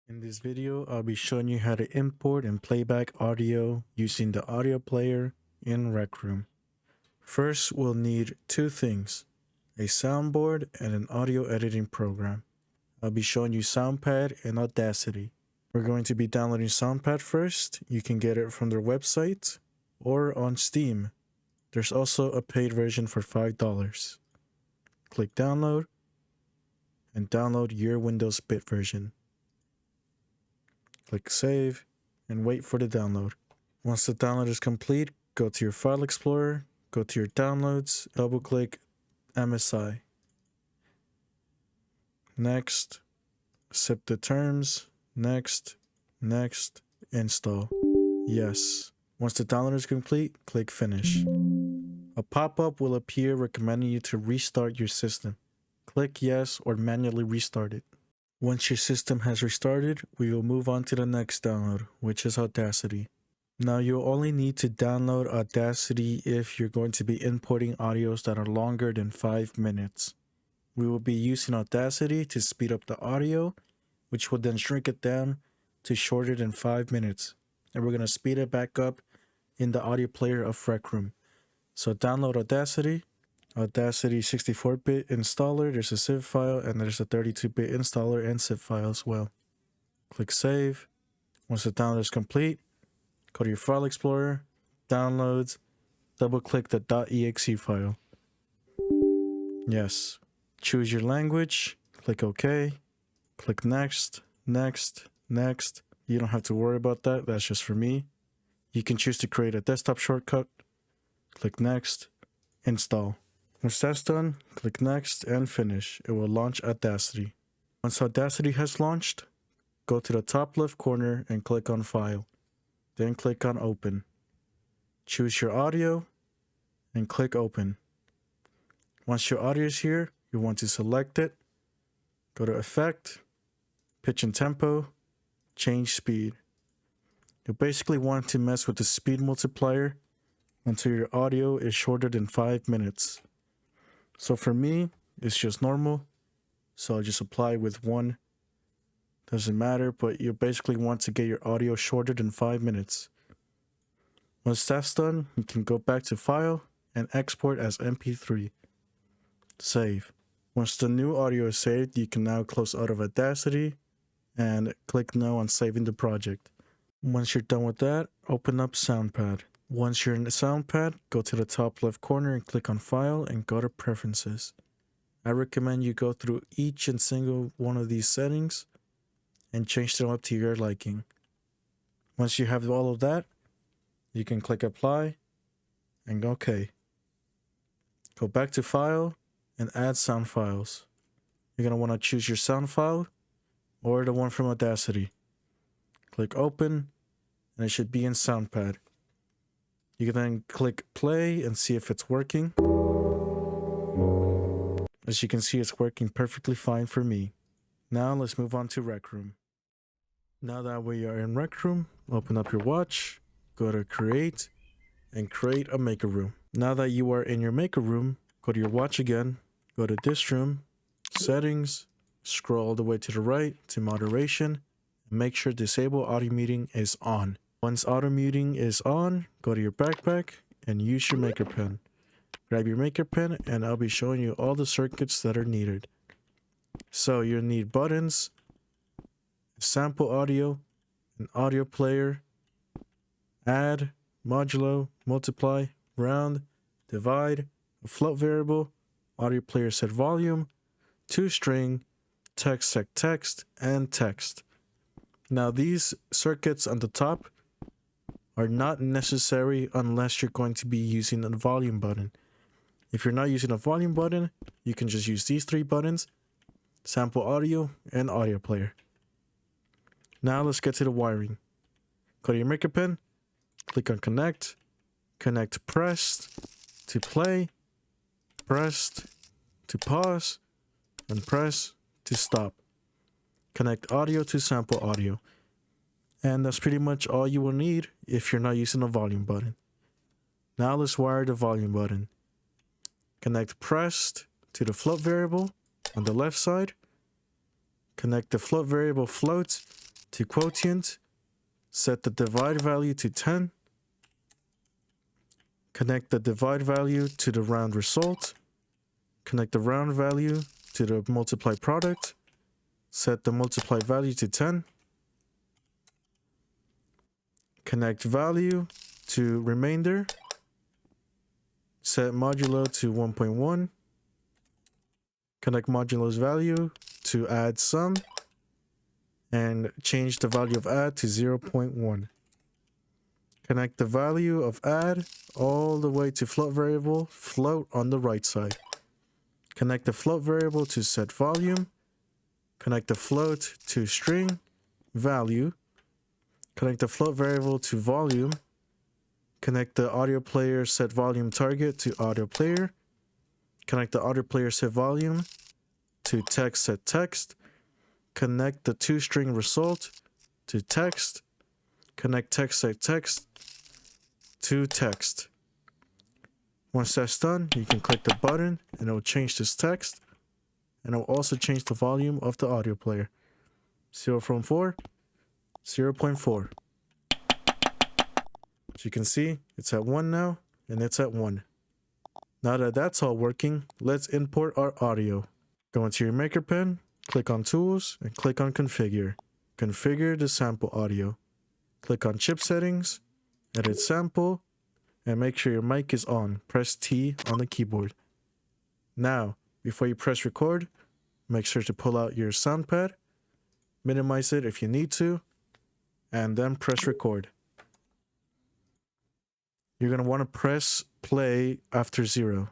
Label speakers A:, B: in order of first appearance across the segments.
A: In this video, I'll be showing you how to import and playback audio using the audio player in Rec Room. First, we'll need two things, a soundboard and an audio editing program. I'll be showing you Soundpad and Audacity. We're going to be downloading Soundpad first. You can get it from their website or on Steam. There's also a paid version for $5. Click download and download your Windows bit version. Click save and wait for the download. Once the download is complete, go to your file explorer, go to your downloads, double click MSI. Next, accept the terms, next, install. Yes. Once the download is complete, click finish. A pop-up will appear recommending you to restart your system. Click yes or manually restart it. Once your system has restarted, we will move on to the next download, which is Audacity. Now you'll only need to download Audacity if you're going to be importing audios that are longer than 5 minutes. We will be using Audacity to speed up the audio, which will then shrink it down to shorter than 5 minutes. And we're going to speed it back up in the audio player of Rec Room. So download Audacity 64-bit installer, there's a zip file, and there's a 32-bit installer and zip file as well. Click save. Once the download is complete, go to your file explorer, downloads, double click the .exe file. Yes. Choose your language, click OK, click next. You don't have to worry about that, that's just for me. You can choose to create a desktop shortcut, click next, install. Once that's done, click next and finish. It will launch Audacity. Once Audacity has launched, go to the top left corner and click on File. Then click on Open. Choose your audio and click Open. Once your audio is here, you want to select it. Go to Effect, Pitch and Tempo, Change Speed. You basically want to mess with the speed multiplier until your audio is shorter than 5 minutes. So for me, it's just normal. So I'll just apply with 1. Doesn't matter, but you basically want to get your audio shorter than 5 minutes. Once that's done, you can go back to File and export as MP3. Save. Once the new audio is saved, you can now close out of Audacity and click No on saving the project. Once you're done with that, open up Soundpad. Once you're in the Soundpad, go to the top left corner and click on File and go to Preferences. I recommend you go through each and single one of these settings and change them up to your liking. Once you have all of that, you can click Apply and OK. Go back to File and add sound files. You're going to want to choose your sound file or the one from Audacity. Click Open and it should be in Soundpad. You can then click play and see if it's working. As you can see, it's working perfectly fine for me. Now let's move on to Rec Room. Now that we are in Rec Room, open up your watch, go to Create, and create a Maker Room. Now that you are in your Maker Room, go to your watch again, go to This Room, Settings, scroll all the way to the right to Moderation, and make sure Disable Audio Muting is on. Once auto muting is on, go to your backpack and use your maker pen. Grab your maker pen and I'll be showing you all the circuits that are needed. So you'll need buttons, sample audio, an audio player, add, modulo, multiply, round, divide, a float variable, audio player set volume, 2-string, text set text, and text. Now these circuits on the top are not necessary unless you're going to be using a volume button. If you're not using a volume button, you can just use these 3 buttons, sample audio and audio player. Now let's get to the wiring. Go to your maker pen, click on connect, connect pressed to play, pressed to pause, and press to stop. Connect audio to sample audio. And that's pretty much all you will need if you're not using a volume button. Now let's wire the volume button. Connect pressed to the float variable on the left side. Connect the float variable float to quotient, set the divide value to 10, connect the divide value to the round result, connect the round value to the multiply product, set the multiply value to 10, connect value to remainder, set modulo to 1.1, connect modulo's value to add sum, and change the value of add to 0.1. Connect the value of add all the way to float variable, float on the right side. Connect the float variable to set volume. Connect the float to string value. Connect the float variable to volume. Connect the audio player set volume target to audio player. Connect the audio player set volume to text set text. Connect the toString result to text. Connect text set text to text. Once that's done, you can click the button and it will change this text. And it will also change the volume of the audio player. 0 from 4, 0.4. As you can see, it's at 1 now, and it's at 1. Now that that's all working, let's import our audio. Go into your Maker Pen, click on Tools, and click on Configure. Configure the sample audio. Click on Chip Settings, edit Sample, and make sure your mic is on. Press T on the keyboard. Now, before you press record, make sure to pull out your Soundpad, minimize it if you need to, and then press record. You're going to want to press play after 0.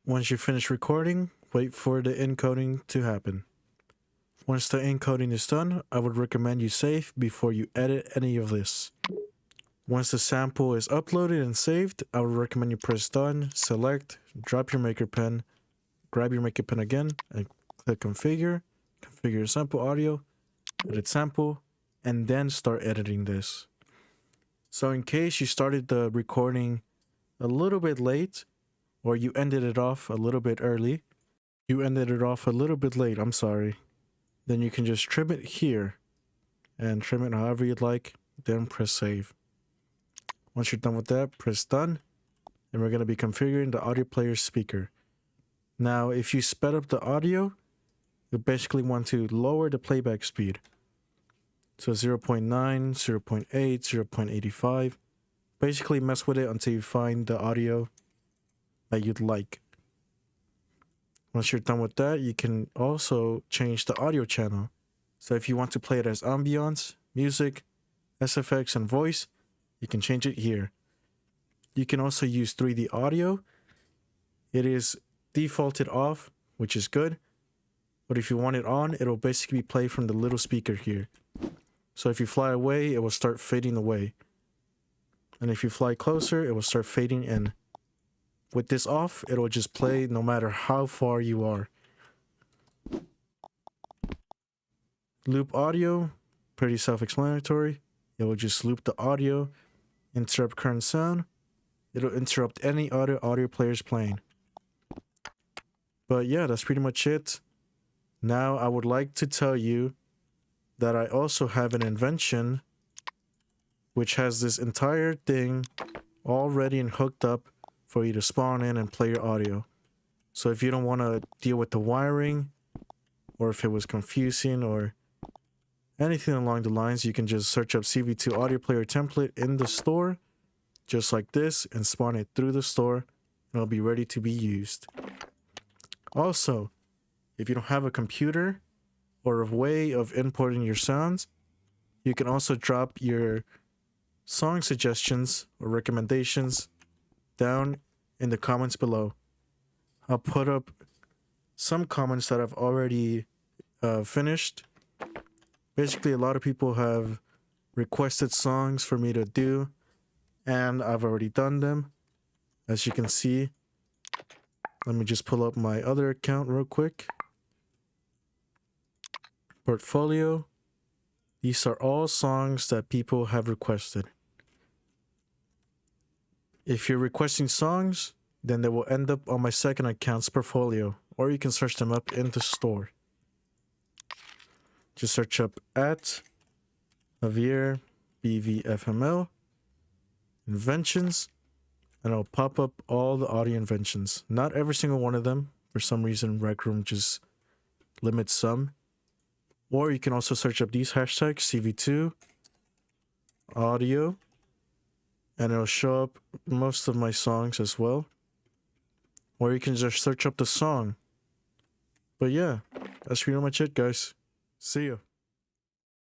A: Once you finish recording, wait for the encoding to happen. Once the encoding is done, I would recommend you save before you edit any of this. Once the sample is uploaded and saved, I would recommend you press done, select, drop your Maker Pen, grab your Maker Pen again, and click configure, configure your sample audio, edit sample, and then start editing this. So in case you started the recording a little bit late, or you ended it off a little bit early, I'm sorry, then you can just trim it here, and trim it however you'd like, then press save. Once you're done with that, press done, and we're going to be configuring the audio player speaker. Now, if you sped up the audio, you basically want to lower the playback speed. So 0.9, 0.8, 0.85. Basically mess with it until you find the audio that you'd like. Once you're done with that, you can also change the audio channel. So if you want to play it as ambience, music, SFX, and voice, you can change it here. You can also use 3D audio. It is defaulted off, which is good. But if you want it on, it'll basically play from the little speaker here. So if you fly away, it will start fading away. And if you fly closer, it will start fading in. With this off, it'll just play no matter how far you are. Loop audio, pretty self-explanatory. It will just loop the audio, interrupt current sound. It'll interrupt any other audio players playing. But yeah, that's pretty much it. Now I would like to tell you that I also have an invention which has this entire thing all ready and hooked up for you to spawn in and play your audio. So if you don't want to deal with the wiring, or if it was confusing or anything along the lines, you can just search up CV2 audio player template in the store, just like this, and spawn it through the store, and it'll be ready to be used. Also, if you don't have a computer or a way of importing your sounds, you can also drop your song suggestions or recommendations down in the comments below. I'll put up some comments that I've already finished. Basically, a lot of people have requested songs for me to do, and I've already done them. As you can see, let me just pull up my other account real quick. Portfolio. These are all songs that people have requested. If you're requesting songs, then they will end up on my second account's portfolio, or you can search them up in the store. Just search up at Javier BVFML Inventions, and it'll pop up all the audio inventions. Not every single one of them. For some reason, Rec Room just limits some. Or you can also search up these hashtags, CV2, audio, and it'll show up most of my songs as well. Or you can just search up the song. But yeah, that's pretty much it, guys. See ya.